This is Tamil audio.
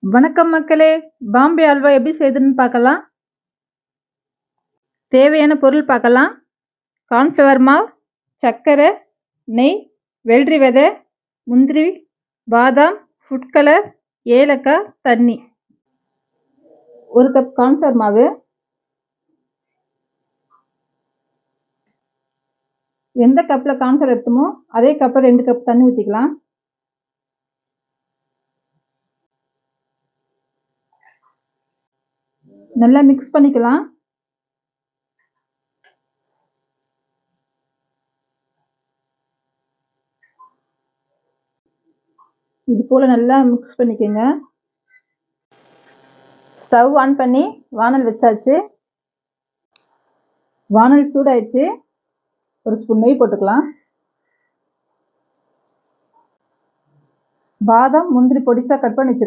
வணக்கம் மக்களே, பாம்பே அல்வா எப்படி செய்யுதுன்னு பார்க்கலாம். தேவையான பொருள் பார்க்கலாம். கார்ன்ஃப்ளவர் மாவு, சர்க்கரை, நெய், வெள்ளரி விதை, முந்திரி, பாதாம், ஃபுட் கலர், ஏலக்காய், தண்ணி. 1 கப் கார்ன்ஃப்ளவர் மாவு, எந்த கப்பில் கார்ன்ஃப்ளவர் எடுத்தோமோ அதே கப்பில் 2 கப் தண்ணி ஊற்றிக்கலாம். நல்லா மிக்ஸ் பண்ணிக்கலாம். இது போல நல்லா மிக்ஸ் பண்ணிக்கோங்க. ஸ்டவ் ஆன் பண்ணி வானல் வச்சாச்சு. வானல் சூடாயிடுச்சு. 1 ஸ்பூன் நெய் போட்டுக்கலாம். பாதாம், முந்திரி பொடிசா கட் பண்ணி வச்சிருக்கேன்.